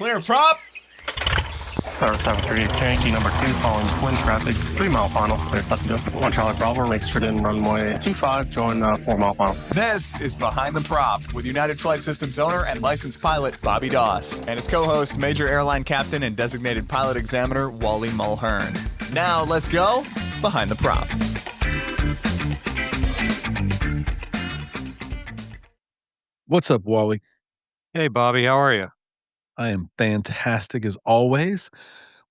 Clear prop. Tower 73, Yankee number 2, following twin traffic, 3 mile final. Clear left to go. 1 Charlie Bravo, makes straight in runway 25, join 4 mile final. This is Behind the Prop with United Flight Systems owner and licensed pilot Bobby Doss and his co-host, Major Airline Captain and Designated Pilot Examiner Wally Mulhern. Now let's go Behind the Prop. What's up, Wally? Hey, Bobby, how are you? I am fantastic as always.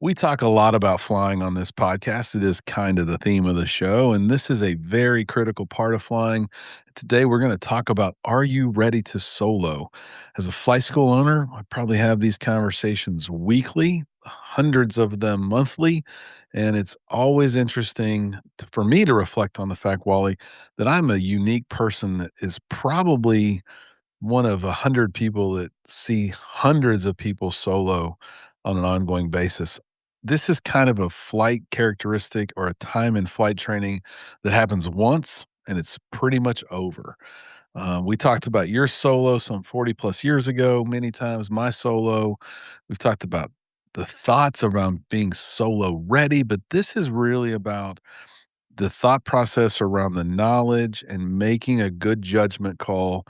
We talk a lot about flying on this podcast. It is kind of the theme of the show, and this is a very critical part of flying. Today, we're going to talk about, are you ready to solo? As a flight school owner, I probably have these conversations weekly, hundreds of them monthly, and it's always interesting for me to reflect on the fact, Wally, that I'm a unique person that is probably one of 100 people that see hundreds of people solo on an ongoing basis. This is kind of a flight characteristic or a time in flight training that happens once and it's pretty much over. We talked about your solo some 40 plus years ago, many times my solo. We've talked about the thoughts around being solo ready, but this is really about the thought process around the knowledge and making a good judgment call.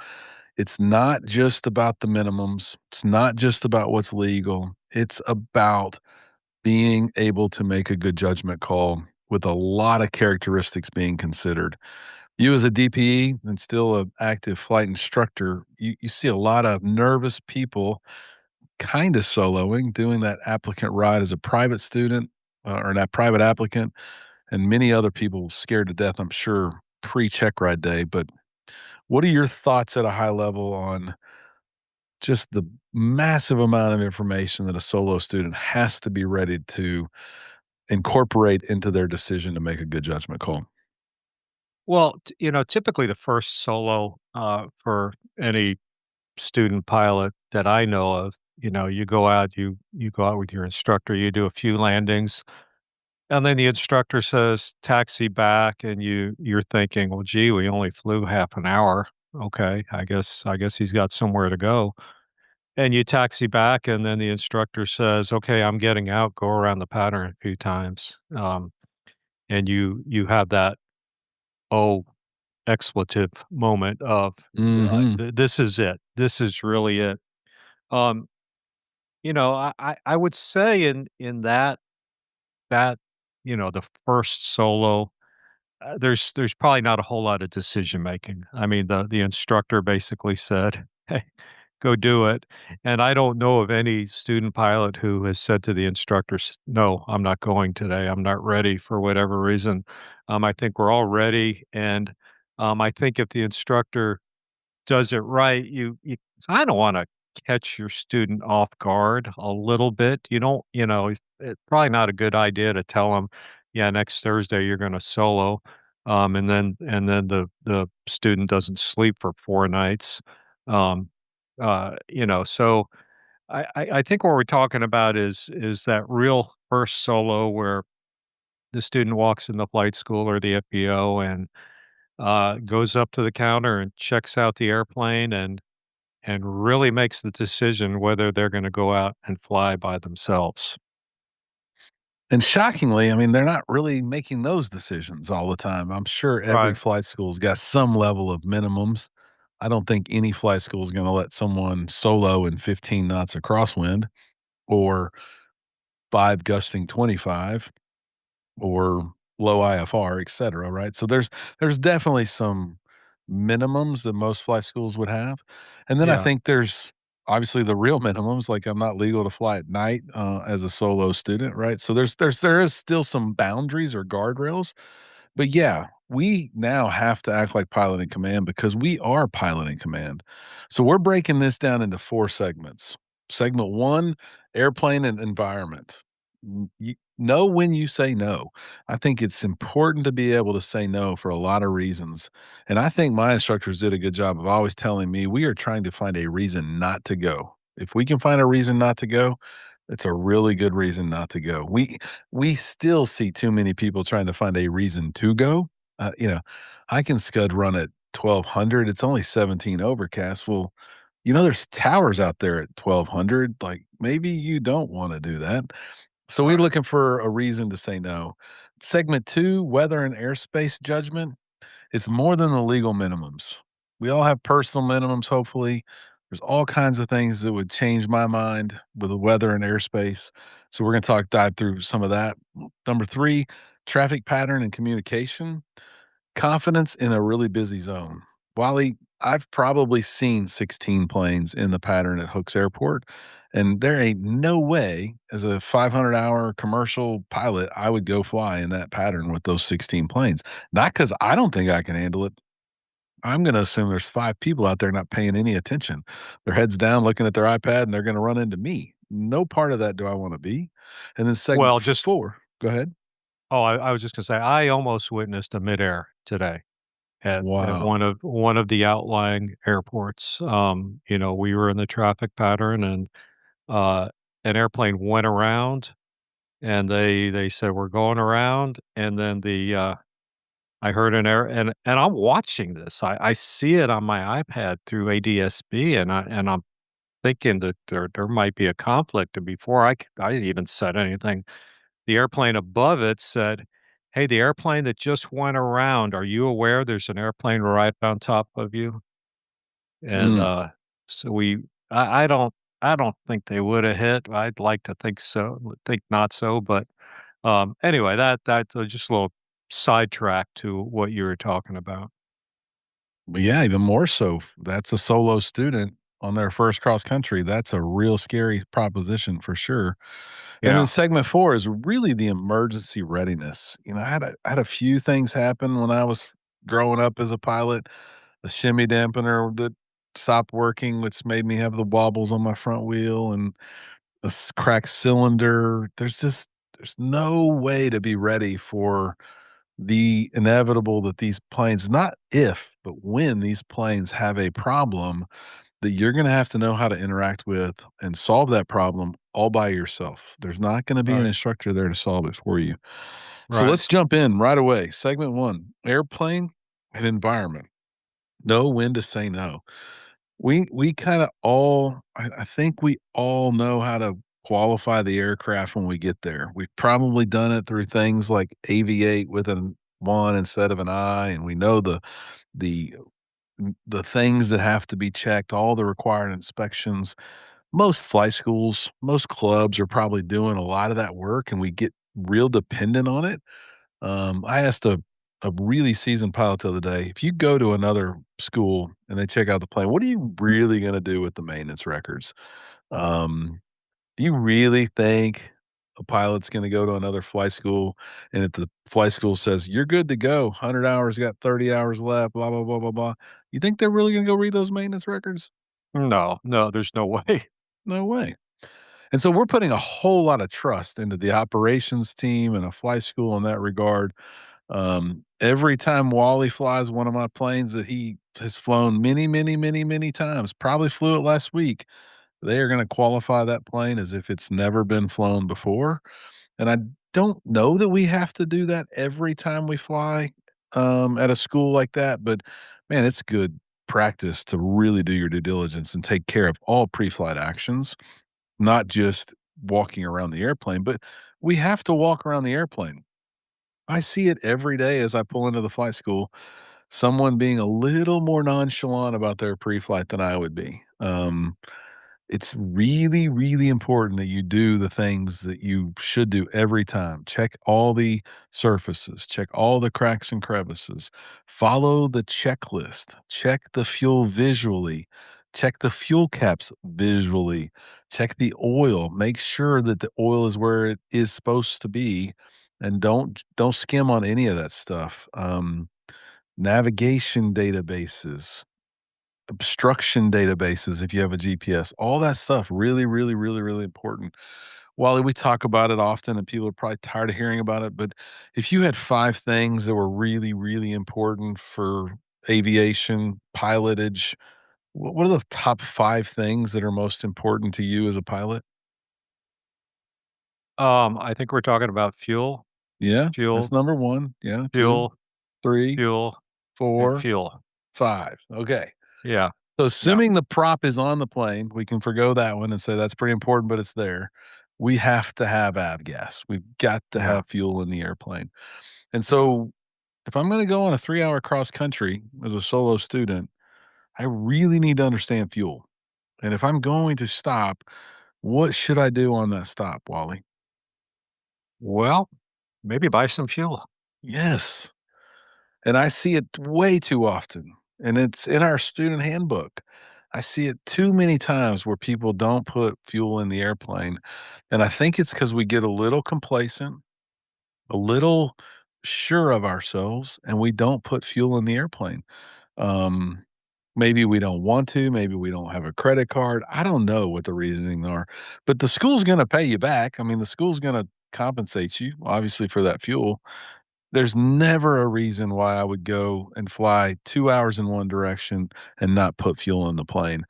It's not just about the minimums. It's not just about what's legal. It's about being able to make a good judgment call with a lot of characteristics being considered. You as a DPE and still an active flight instructor, you see a lot of nervous people kind of soloing, doing that applicant ride as a private student or that private applicant, and many other people scared to death, I'm sure, pre-check ride day. But what are your thoughts at a high level on just the massive amount of information that a solo student has to be ready to incorporate into their decision to make a good judgment call? Well, typically the first solo for any student pilot that I know of, you go out, you go out with your instructor, you do a few landings, and then the instructor says taxi back, and you're thinking, well, gee, we only flew half an hour. Okay, I guess he's got somewhere to go. And you taxi back, and then the instructor says, okay, I'm getting out, go around the pattern a few times. And you have that oh expletive moment of Mhm. this is it. This is really it. Um, I would say in that the first solo, there's probably not a whole lot of decision making. I mean, the instructor basically said, "Hey, go do it." And I don't know of any student pilot who has said to the instructors, "No, I'm not going today. I'm not ready for whatever reason." I think we're all ready, and I think if the instructor does it right, you kinda wanna catch your student off guard a little bit. You don't it's probably not a good idea to tell them, "Yeah, next Thursday you're gonna solo," and then the student doesn't sleep for 4 nights. Um, so I think what we're talking about is that real first solo where the student walks in the flight school or the FBO and goes up to the counter and checks out the airplane and really makes the decision whether they're gonna go out and fly by themselves. And shockingly, I mean, they're not really making those decisions all the time. I'm sure every Right. flight school's got some level of minimums. I don't think any flight school is gonna let someone solo in 15 knots of crosswind or 5 gusting 25 or low IFR, et cetera, right? So there's definitely some minimums that most flight schools would have. And then I Yeah. think there's obviously the real minimums, like I'm not legal to fly at night as a solo student, right? So there is still some boundaries or guardrails. But yeah, we now have to act like pilot in command because we are pilot in command. So we're breaking this down into 4 segments. Segment 1, airplane and environment. Know when you say no. I think it's important to be able to say no for a lot of reasons. And I think my instructors did a good job of always telling me we are trying to find a reason not to go. If we can find a reason not to go, it's a really good reason not to go. We still see too many people trying to find a reason to go. I can scud run at 1200. It's only 17 overcast. Well, There's towers out there at 1,200. Like, maybe you don't want to do that. So we're Right. looking for a reason to say no. Segment 2, weather and airspace judgment. It's more than the legal minimums. We all have personal minimums, hopefully. There's all kinds of things that would change my mind with the weather and airspace. So we're going to dive through some of that. Number 3, traffic pattern and communication. Confidence in a really busy zone. Wally, I've probably seen 16 planes in the pattern at Hooks Airport, and there ain't no way, as a 500-hour commercial pilot, I would go fly in that pattern with those 16 planes. Not because I don't think I can handle it. I'm going to assume there's 5 people out there not paying any attention. Their heads down, looking at their iPad, and they're going to run into me. No part of that do I want to be. And then segment Well, just 4, go ahead. I was just gonna say, I almost witnessed a midair today at Wow. one of the outlying airports. We were in the traffic pattern and, uh, an airplane went around and they said, "We're going around," and then I heard an air and I'm watching this. I see it on my iPad through ADS-B, and I'm thinking that there might be a conflict, and before I even said anything, the airplane above it said, "Hey, the airplane that just went around, are you aware there's an airplane right on top of you?" And, Mm. so we I don't think they woulda hit. I'd like to think not so, but, anyway, that's just a little sidetrack to what you were talking about. But yeah, even more so, that's a solo student on their first cross country. That's a real scary proposition for sure. And then Yeah. segment 4 is really the emergency readiness. I had a few things happen when I was growing up as a pilot. A shimmy dampener that stopped working, which made me have the wobbles on my front wheel, and cracked cylinder. There's no way to be ready for the inevitable that these planes, not if, but when these planes have a problem that you're going to have to know how to interact with and solve that problem all by yourself. There's not going to be an Right. instructor there to solve it for you. So Right. let's jump in right away. Segment 1, airplane and environment. Know when to say no. We kinda all I think we all know how to qualify the aircraft when we get there. We've probably done it through things like Aviate with an 1 instead of an I, and we know the the things that have to be checked, all the required inspections. Most flight schools, most clubs are probably doing a lot of that work, and we get real dependent on it. I asked a really seasoned pilot the other day, if you go to another school and they check out the plane, what are you really gonna do with the maintenance records? Um, do you really think a pilot's gonna go to another flight school and if the flight school says, "You're good to go, 100 hours, got 30 hours left, blah, blah, blah, blah, blah." You think they're really gonna go read those maintenance records? No, no, there's no way. No way. And so we're putting a whole lot of trust into the operations team and a flight school in that regard. Every time Wally flies one of my planes that he has flown many, many, many, many times, probably flew it last week, they are going to qualify that plane as if it's never been flown before. And I don't know that we have to do that every time we fly at a school like that, but man, it's good practice to really do your due diligence and take care of all pre-flight actions, not just walking around the airplane, but we have to walk around the airplane. I see it every day as I pull into the flight school, someone being a little more nonchalant about their pre-flight than I would be. It's really, really important that you do the things that you should do every time. Check all the surfaces, check all the cracks and crevices, follow the checklist, check the fuel visually, check the fuel caps visually, check the oil, make sure that the oil is where it is supposed to be, and don't skim on any of that stuff. Navigation databases, obstruction databases if you have a GPS, all that stuff really, really, really, really important. Wally, we talk about it often and people are probably tired of hearing about it, but if you had 5 things that were really, really important for aviation, pilotage, what are the top 5 things that are most important to you as a pilot? I think we're talking about Yeah, that's fuel, number 1. Yeah, 2, fuel, 3, fuel, and 4, fuel. 5. Okay. Yeah. So Yeah, assuming the prop is on the plane, we can forgo that one and say that's pretty important, but it's there. We have to have avgas. We've got to yeah. have fuel in the airplane. And so if I'm going to go on a 3-hour cross country as a solo student, I really need to understand fuel. And if I'm going to stop, what should I do on that stop, Wally? Well, maybe buy some fuel. Yes. And I see it way too often, and it's in our student handbook. I see it too many times where people don't put fuel in the airplane, and I think it's because we get a little complacent, a little sure of ourselves, and we don't put fuel in the airplane. Um, Maybe we don't want to, maybe we don't have a credit card. I don't know what the reasoning are, but the school's gonna pay you back. I mean, the school's gonna compensate you, obviously, for that fuel. There's never a reason why I would go and fly 2 hours in one direction and not put fuel in the plane.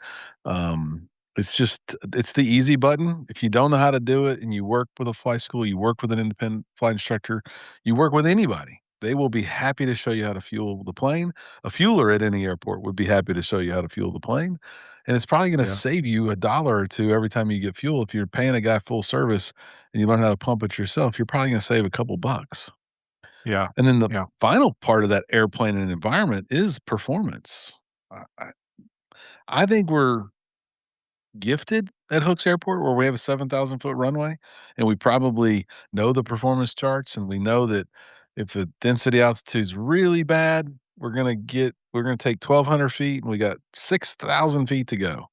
Um, it's just it's the easy button. If you don't know how to do it and you work with a flight school, you work with an independent flight instructor, you work with anybody, they will be happy to show you how to fuel the plane. A fueler at any airport would be happy to show you how to fuel the plane, and it's probably gonna Yeah, save you a dollar or 2 every time you get fuel. If you're paying a guy full service and you learn how to pump it yourself, you're probably gonna save a couple bucks. yeah, And then the yeah. final part of that airplane and environment is performance. I think we're gifted at Hooks Airport where we have a 7,000-foot runway, and we probably know the performance charts, and we know that if the density altitude's really bad, we're gonna take 1,200 feet, and we got 6,000 feet to go.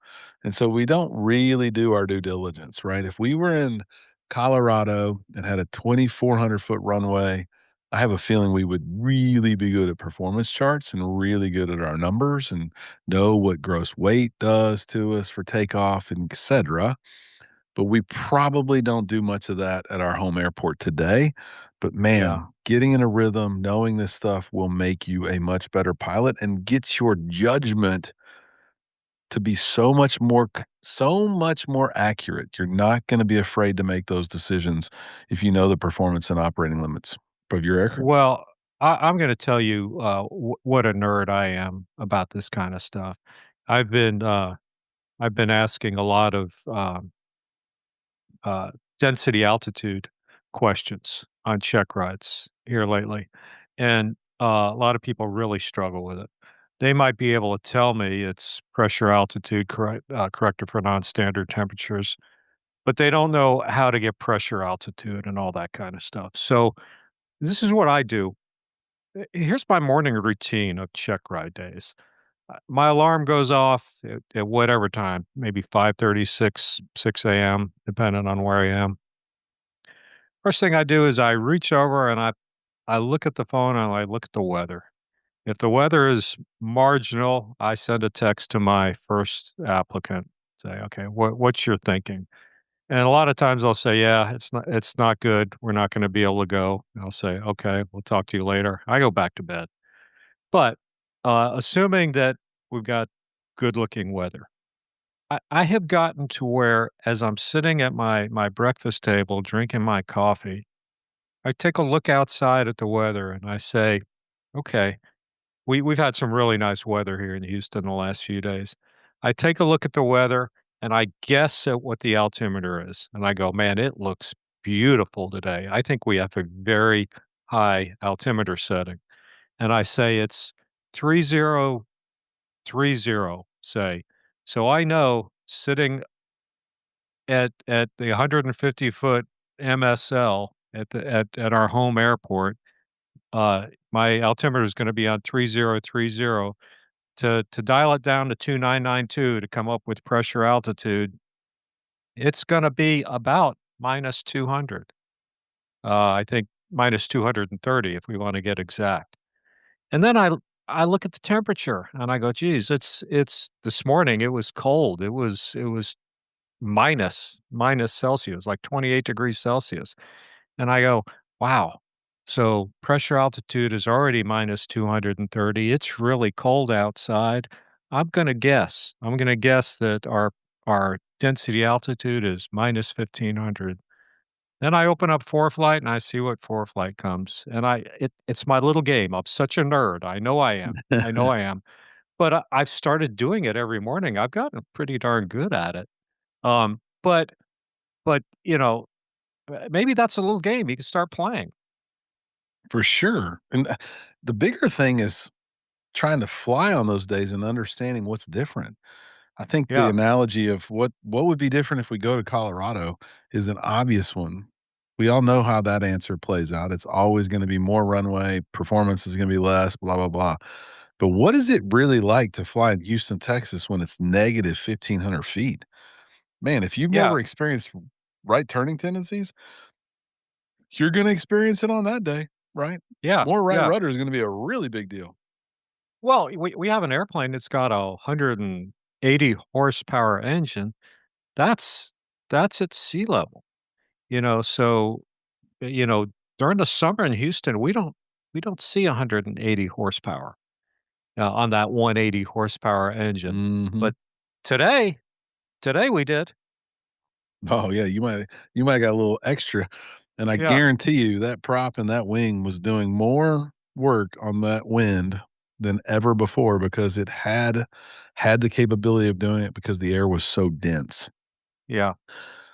And so we don't really do our due diligence, right? If we were in Colorado and had a 2,400-foot runway, I have a feeling we would really be good at performance charts and really good at our numbers and know what gross weight does to us for takeoff, and etcetera. But we probably don't do much of that at our home airport today. But Yeah. man, getting in a rhythm, knowing this stuff will make you a much better pilot and get your judgment to be so much more accurate. You're not going to be afraid to make those decisions if you know the performance and operating limits of your aircraft. Well, I'm gonna tell you, what a nerd I am about this kinda stuff. I've been, uh I've been asking a lot of, uh, density altitude questions on check rides here lately, and, a lot of people really struggle with it. They might be able to tell me it's pressure altitude corrected for non-standard temperatures, but they don't know how to get pressure altitude and all that kinda stuff. So, this is what I do. Here's my morning routine of check ride days. My alarm goes off at whatever time, maybe 5:30, 6 a.m., depending on where I am. First thing I do is I reach over and I look at the phone and I look at the weather. If the weather is marginal, I send a text to my first applicant, say, "Okay, what's your thinking?" And a lot of times I'll say, "Yeah, it's not good. We're not gonna be able to go." And I'll say, "Okay, we'll talk to you later." I go back to bed. But, assuming that we've got good-looking weather, I have gotten to where as I'm sitting at my breakfast table drinking my coffee, I take a look outside at the weather and I say, "Okay, we've had some really nice weather here in Houston the last few days." I take a look at the weather and I guess at what the altimeter is, and I go, "Man, it looks beautiful today. I think we have a very high altimeter setting." And I say it's 3030, say. So I know sitting at the 150-foot MSL at our home airport, my altimeter is gonna be on 3030. To dial it down to 2992 to come up with pressure altitude, it's gonna be about -200. I think -230 if we wanna get exact. And then I look at the temperature and I go, "Geez, it's this morning, it was cold. It was minus Celsius, like 28 degrees Celsius." And I go, "Wow. So pressure altitude is already -230. It's really cold outside. I'm gonna guess that our density altitude is -1,500." Then I open up ForeFlight and I see what ForeFlight comes, and it's my little game. I'm such a nerd. I know I am. I know I am. but I've started doing it every morning. I've gotten pretty darn good at it. But, maybe that's a little game you can start playing. For sure. And the bigger thing is trying to fly on those days and understanding what's different. I think the Yeah, analogy of what would be different if we go to Colorado is an obvious one. We all know how that answer plays out. It's always going to be more runway, performance is going to be less, blah, blah, blah. But what is it really like to fly in Houston, Texas when it's negative 1,500 feet? Man, if you've yeah, never experienced right turning tendencies, you're going to experience it on that day, right? yeah, More right yeah. rudder is going to be a really big deal. Well, we have an airplane that's got a 180 horsepower engine. That's that's at sea level, so, you know, during the summer in Houston, we don't see 180 horsepower, on that 180 horsepower engine. Mhm. But today today we did. Oh, yeah, you might got a little extra, and I Yeah, guarantee you that prop and that wing was doing more work on that wind than ever before because it had the capability of doing it because the air was so dense. yeah,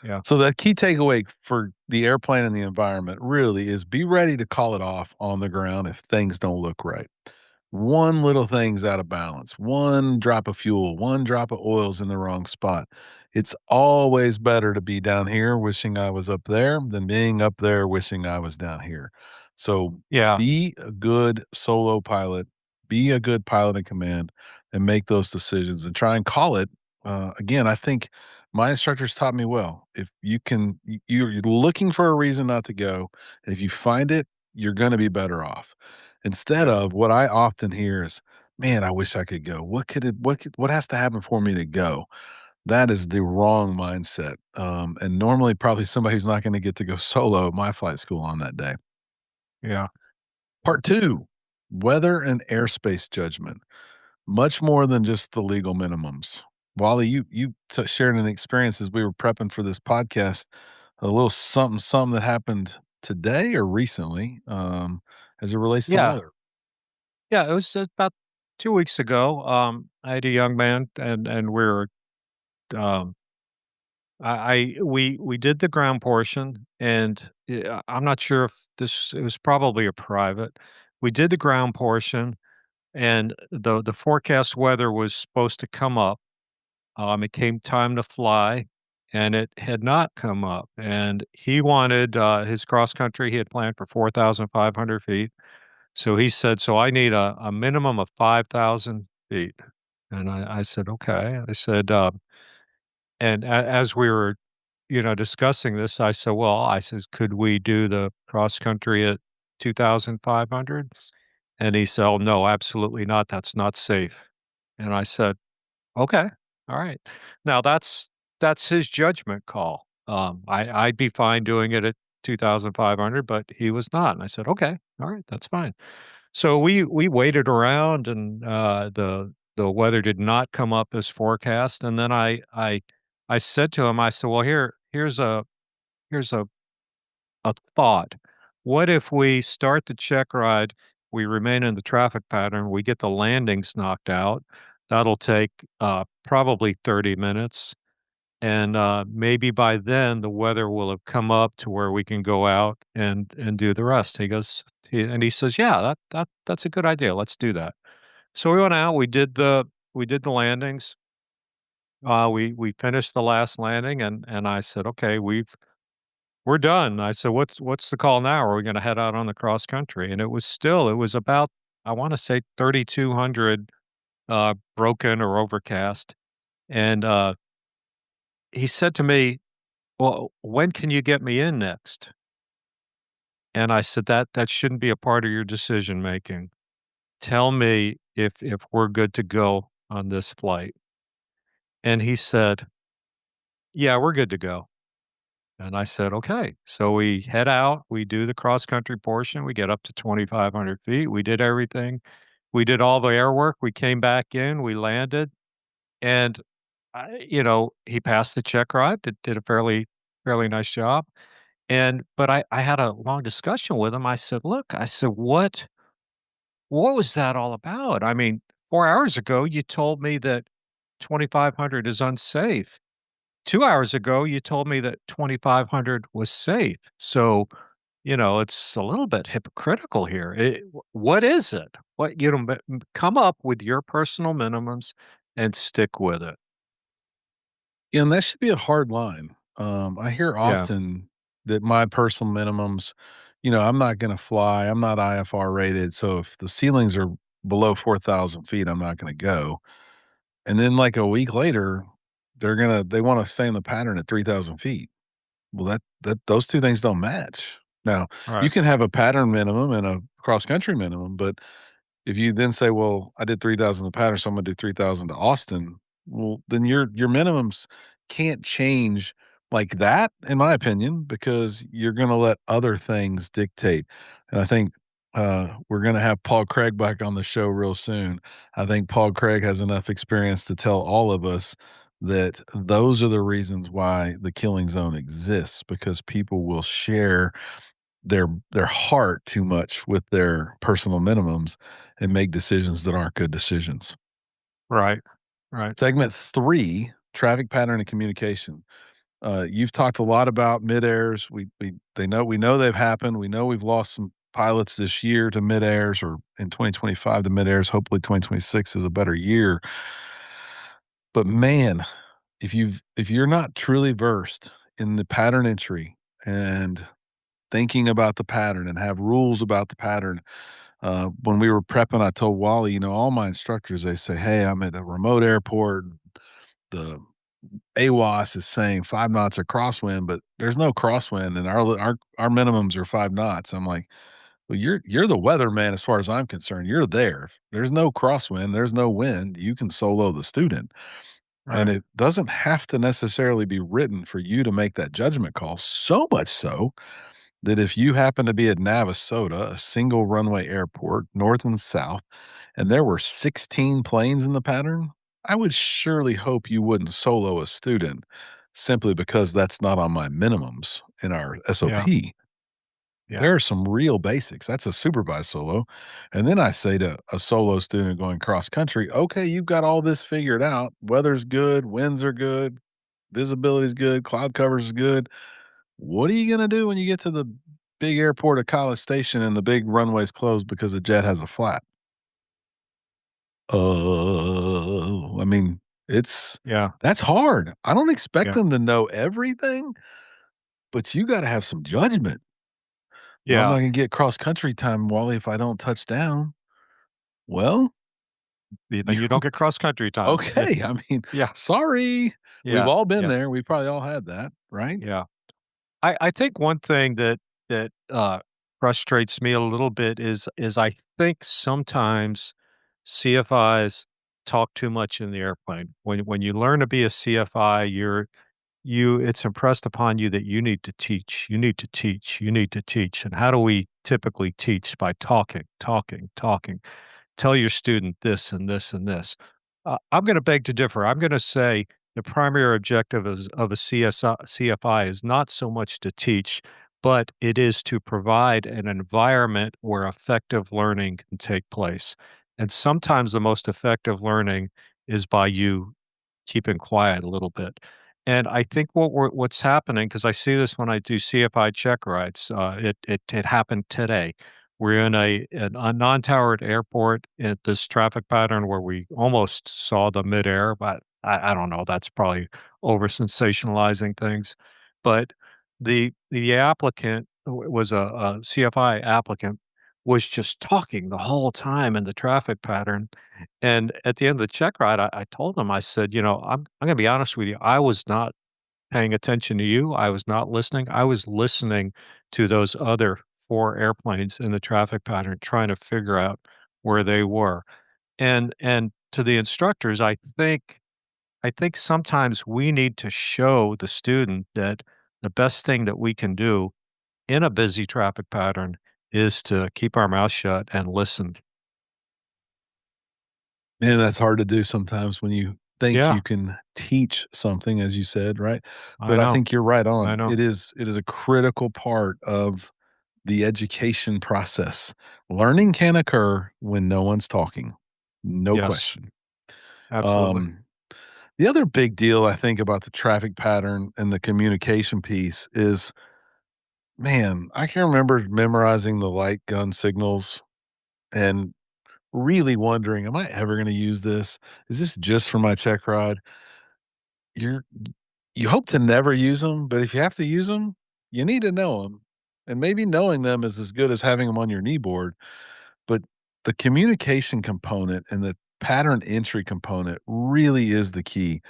yeah, So the key takeaway for the airplane and the environment really is be ready to call it off on the ground if things don't look right. One little thing's out of balance, one drop of fuel, one drop of oil's in the wrong spot. It's always better to be down here wishing I was up there than being up there wishing I was down here. So yeah, be a good solo pilot, be a good pilot in command, and make those decisions and try and call it. Again, I think my instructors taught me well. If you can, you're looking for a reason not to go. If you find it, you're going to be better off. Instead yeah, of what I often hear is, "Man, I wish I could go. What has to happen for me to go?" That is the wrong mindset, and normally probably somebody who's not gonna get to go solo at my flight school on that day. yeah. Part 2, weather and airspace judgment, much more than just the legal minimums. Wally, you shared an experience as we were prepping for this podcast, a little something that happened today or recently, as it relates to Yeah, weather. yeah, it was about 2 weeks ago. I had a young man, and we were, um we did the ground portion, and, I'm not sure if this it was probably a private. We did the ground portion, and the forecast weather was supposed to come up. It came time to fly, and it had not come up, and he wanted, his cross country he had planned for 4,500 feet. So he said, "So I need a minimum of 5,000 feet." And I said, "Okay." I said, and as we were, discussing this, I said, "Well," I says, "could we do the cross country at 2,500?" And he said, "Oh, no, absolutely not. That's not safe." And I said, "Okay, all right." Now that's his judgment call. I'd be fine doing it at 2,500, but he was not. And I said, "Okay, all right, that's fine." So we waited around, and the weather did not come up as forecast. And then I said to him, I said, "Well, here's a thought. What if we start the check ride, we remain in the traffic pattern, we get the landings knocked out. That'll take probably 30 minutes. And maybe by then the weather will have come up to where we can go out and do the rest." And he says, "Yeah, that's a good idea. Let's do that." So we went out, we did the landings. We finished the last landing, and I said, "Okay, we're done." I said, "What's the call now? Are we gonna head out on the cross country?" And it was about, I wanna say 3,200, broken or overcast. And, he said to me, "Well, when can you get me in next?" And I said, "That shouldn't be a part of your decision making. Tell me if we're good to go on this flight." And he said, "Yeah, we're good to go." And I said, "Okay." So we head out, we do the cross country portion, we get up to 2,500 feet, we did everything. We did all the air work, we came back in, we landed, and he passed the check ride, did a fairly nice job. But I had a long discussion with him. I said, "Look," I said, "what was that all about? I mean, 4 hours ago, you told me that 2,500 is unsafe. 2 hours ago, you told me that 2,500 was safe. So, it's a little bit hypocritical here. What is it? Come up with your personal minimums and stick with it. And that should be a hard line. I hear Yeah. often that my personal minimums, I'm not going to fly. I'm not IFR rated. So if the ceilings are below 4,000 feet, I'm not going to go. And then like a week later, they want to stay in the pattern at 3,000 feet. Well, those two things don't match. Now, you Right. can have a pattern minimum and a cross country minimum, but if you then say, "Well, I did 3,000 to Patterson, so I'm gonna do 3,000 to Austin," well, then your minimums can't change like that, in my opinion, because you're gonna let other things dictate. And I think, we're gonna have Paul Craig back on the show real soon. I think Paul Craig has enough experience to tell all of us that those are the reasons why the killing zone exists, because people will share their heart too much with their personal minimums and make decisions that aren't good decisions. Right. Right. Segment 3, traffic pattern and communication. You've talked a lot about mid-airs. We know they've happened. We know we've lost some pilots this year to mid-airs, or in 2025 to mid-airs. Hopefully 2026 is a better year. But man, if you're not truly versed in the pattern entry and thinking about the pattern and have rules about the pattern. When we were prepping, I told Wally, all my instructors, they say, "Hey, I'm at a remote airport. The AWAS is saying 5 knots of crosswind, but there's no crosswind, and our minimums are 5 knots." I'm like, "Well, you're the weatherman as far as I'm concerned. You're there. If there's no crosswind, there's no wind. You can solo the student." And Right. it doesn't have to necessarily be written for you to make that judgment call. So much so that if you happen to be at Navasota, a single runway airport, north and south, and there were 16 planes in the pattern, I would surely hope you wouldn't solo a student simply because that's not on my minimums in our Yeah. SOP. Yeah. There are some real basics. That's a supervised solo. And then I say to a solo student going cross country, okay, you've got all this figured out. Weather's good, winds are good, visibility's good, cloud cover is good. What are you gonna do when you get to the big airport of College Station and the big runway's closed because the jet has a flat? I mean, it's Yeah. that's hard. I don't expect Yeah. them to know everything, but you gotta have some judgment. Well, I'm not Yeah. gonna get cross country time, Wally, if I don't touch down. Well, Then you you don't get cross country time. okay. I mean, Yeah. sorry. We've Yeah. all been Yeah. there. We probably all had that, right? Yeah. I think one thing that frustrates me a little bit is I think sometimes CFIs talk too much in the airplane. When you learn to be a CFI, it's impressed upon you that you need to teach, you need to teach, you need to teach. And how do we typically teach? By talking, talking, talking. Tell your student this and this and this. I'm going to beg to differ. I'm going to say the primary objective of a CFI is not so much to teach, but it is to provide an environment where effective learning can take place. And sometimes the most effective learning is by you keeping quiet a little bit. And I think what's happening, because I see this when I do CFI check rides, it happened today. We're in a non-towered airport at this traffic pattern where we almost saw the midair, but I don't know. That's probably over sensationalizing things. But the applicant was a CFI applicant was just talking the whole time in the traffic pattern, and at the end of the check ride, I told him, I said, I'm gonna be honest with you, I was not paying attention to you, I was not listening, I was listening to those other 4 airplanes in the traffic pattern trying to figure out where they were. And to the instructors, I think sometimes we need to show the student that the best thing that we can do in a busy traffic pattern is to keep our mouth shut and listen. Man, that's hard to do sometimes when you think Yeah, you can teach something, as you said, right? I But I know, think you're right I on. know. It is a critical part of the education process. Learning can occur when no one's talking. no Yes, question. absolutely. Um, the other big deal I think about the traffic pattern and the communication piece is, man, I can remember memorizing the light gun signals and really wondering, am I ever going to use this? Is this just for my check ride? You're you hope to never use them, but if you have to use them, you need to know them. And maybe knowing them is as good as having them on your knee board. But the communication component and the pattern entry component really is the key.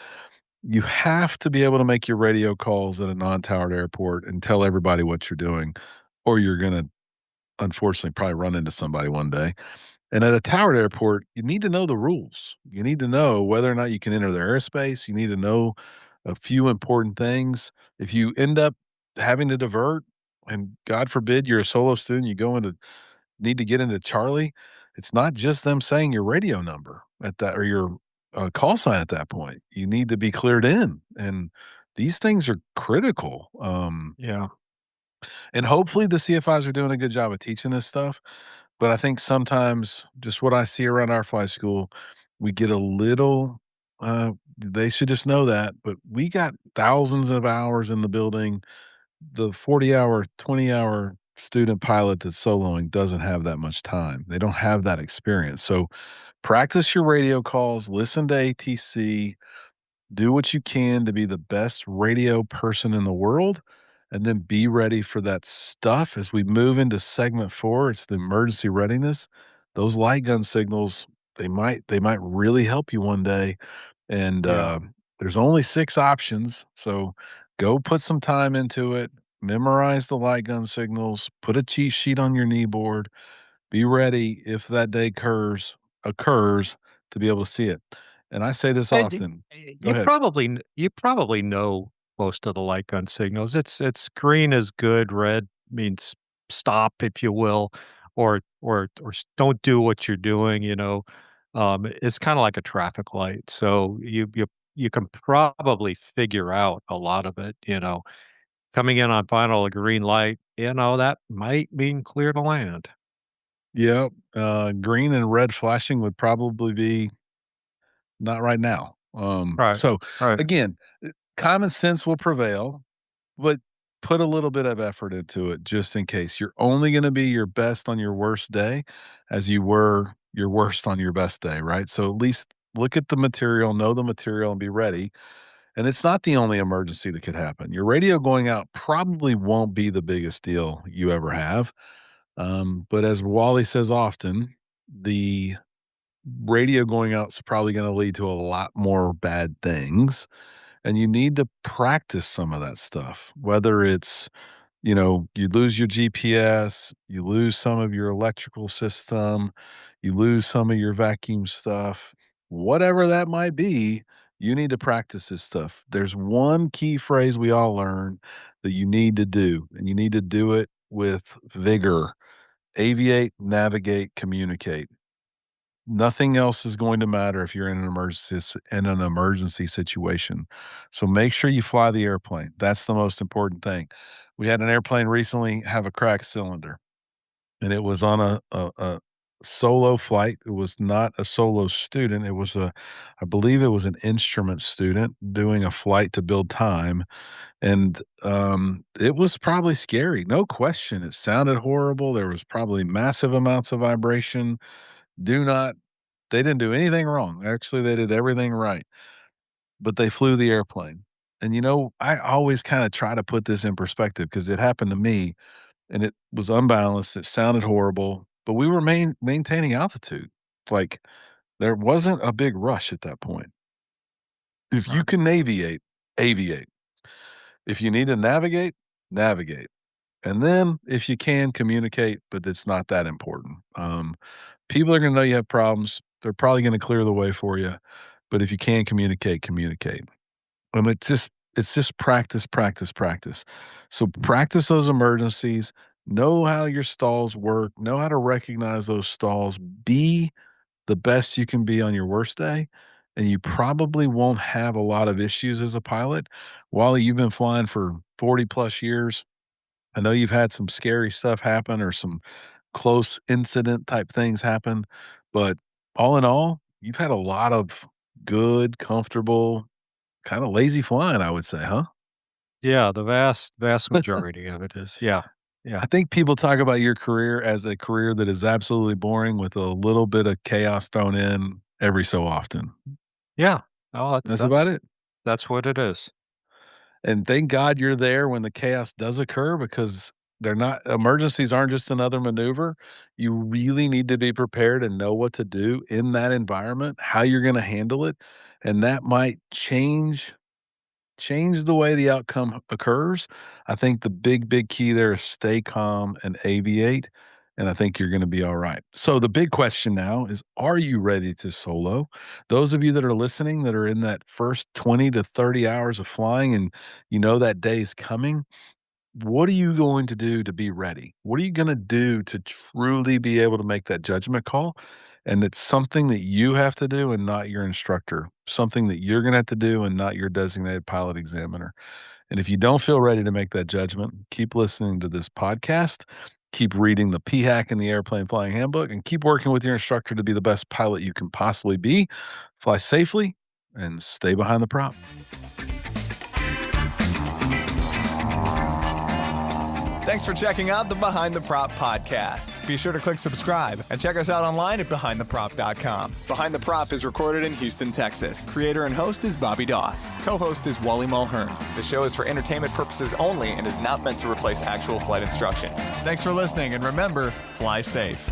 You have to be able to make your radio calls at a non-towered airport and tell everybody what you're doing, or you're gonna unfortunately probably run into somebody one day. And at a towered airport, you need to know the rules. You need to know whether or not you can enter their airspace. You need to know a few important things. If you end up having to divert, and God forbid you're a solo student, you go into need to get into Charlie, it's not just them saying your radio number at that or your call sign at that point. You need to be cleared in, and these things are critical. Yeah. And hopefully the CFIs are doing a good job of teaching this stuff. But I think sometimes just what I see around our flight school, we get a little, they should just know that, but we got thousands of hours in the building. The 40-hour, 20-hour student pilot that's soloing doesn't have that much time. They don't have that experience. So practice your radio calls, listen to ATC, do what you can to be the best radio person in the world, and then be ready for that stuff. As we move into segment 4, it's the emergency readiness. Those light gun signals, they might really help you one day, and, Yeah. there's only 6 options, so go put some time into it, memorize the light gun signals, put a cheat sheet on your knee board, be ready if that day occurs to be able to see it. And I say this And often. Go you ahead. probably know most of the light gun signals. It's green is good, red means stop, if you will, or don't do what you're doing, you know? It's kinda like a traffic light, so you can probably figure out a lot of it, you know? Coming in on final, a green light, you know, that might mean clear to land. Yep, green and red flashing would probably be not right now. Right, So right. again, common sense will prevail, but put a little bit of effort into it just in case. You're only gonna be your best on your worst day as you were your worst on your best day, right? So at least look at the material, know the material, and be ready. And it's not the only emergency that could happen. Your radio going out probably won't be the biggest deal you ever have. But as Wally says often, the radio going out is probably going to lead to a lot more bad things. And you need to practice some of that stuff, whether it's you lose your GPS, you lose some of your electrical system, you lose some of your vacuum stuff, whatever that might be, you need to practice this stuff. There's one key phrase we all learn that you need to do, and you need to do it with vigor. Aviate, navigate, communicate. Nothing else is going to matter if you're in an emergency situation. So make sure you fly the airplane. That's the most important thing. We had an airplane recently have a cracked cylinder, and it was on a solo flight. It was not a solo student. I believe it was an instrument student doing a flight to build time, and it was probably scary. No question. It sounded horrible. There was probably massive amounts of vibration. Do not they didn't do anything wrong. Actually, they did everything right, but they flew the airplane. And, I always kinda try to put this in perspective because it happened to me, and it was unbalanced, it sounded horrible, but we were maintaining altitude. Like, there wasn't a big rush at that point. If you Right. can aviate, aviate. If you need to navigate, navigate. And then if you can, communicate, but it's not that important. People are gonna know you have problems. They're probably gonna clear the way for you, but if you can communicate, communicate. It's just practice, practice, practice. So practice those emergencies, know how your stalls work, know how to recognize those stalls, be the best you can be on your worst day, and you probably won't have a lot of issues as a pilot. Wally, you've been flying for 40 plus years. I know you've had some scary stuff happen or some close incident type things happen, but all in all, you've had a lot of good, comfortable, kind of lazy flying, I would say, huh? Yeah, the vast majority of it is. Yeah. Yeah. I think people talk about your career as a career that is absolutely boring with a little bit of chaos thrown in every so often. Yeah. Oh, That's about it. that's what it is. And thank God you're there when the chaos does occur because they're not emergencies aren't just another maneuver. You really need to be prepared and know what to do in that environment, how you're going to handle it, and that might change the way the outcome occurs. I think the big key there is stay calm and aviate, and I think you're going to be all right. So the big question now is, are you ready to solo? Those of you that are listening that are in that first 20 to 30 hours of flying and you know that day's coming, what are you going to do to be ready? What are you going to do to truly be able to make that judgment call? And it's something that you have to do and not your instructor, something that you're going to have to do and not your designated pilot examiner. And if you don't feel ready to make that judgment, keep listening to this podcast, keep reading the PHAC and the Airplane Flying Handbook, and keep working with your instructor to be the best pilot you can possibly be. Fly safely and stay behind the prop. Thanks for checking out the Behind the Prop podcast. Be sure to click subscribe and check us out online at BehindTheProp.com. Behind the Prop is recorded in Houston, Texas. Creator and host is Bobby Doss. Co-host is Wally Mulhern. The show is for entertainment purposes only and is not meant to replace actual flight instruction. Thanks for listening, and remember, fly safe.